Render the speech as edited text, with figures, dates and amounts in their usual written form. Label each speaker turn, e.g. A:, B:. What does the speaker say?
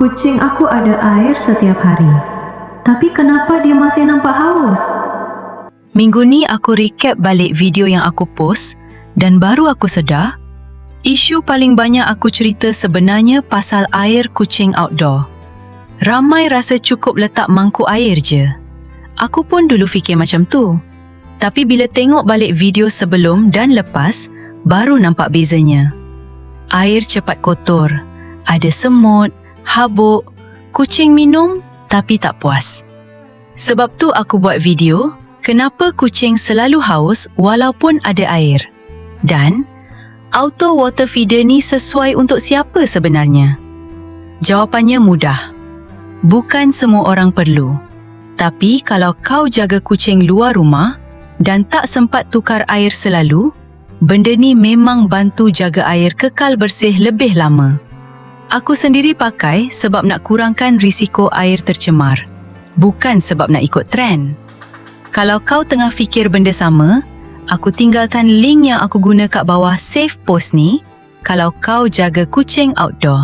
A: Kucing aku ada air setiap hari. Tapi kenapa dia masih nampak haus?
B: Minggu ni aku recap balik video yang aku post dan baru aku sedar, isu paling banyak aku cerita sebenarnya pasal air kucing outdoor. Ramai rasa cukup letak mangkuk air je. Aku pun dulu fikir macam tu. Tapi bila tengok balik video sebelum dan lepas, baru nampak bezanya. Air cepat kotor, ada semut, habuk, kucing minum tapi tak puas. Sebab tu aku buat video, kenapa kucing selalu haus walaupun ada air. Dan, auto water feeder ni sesuai untuk siapa sebenarnya? Jawapannya mudah. Bukan semua orang perlu. Tapi kalau kau jaga kucing luar rumah dan tak sempat tukar air selalu, benda ni memang bantu jaga air kekal bersih lebih lama. Aku sendiri pakai sebab nak kurangkan risiko air tercemar, bukan sebab nak ikut trend. Kalau kau tengah fikir benda sama, aku tinggalkan link yang aku guna kat bawah save post ni kalau kau jaga kucing outdoor.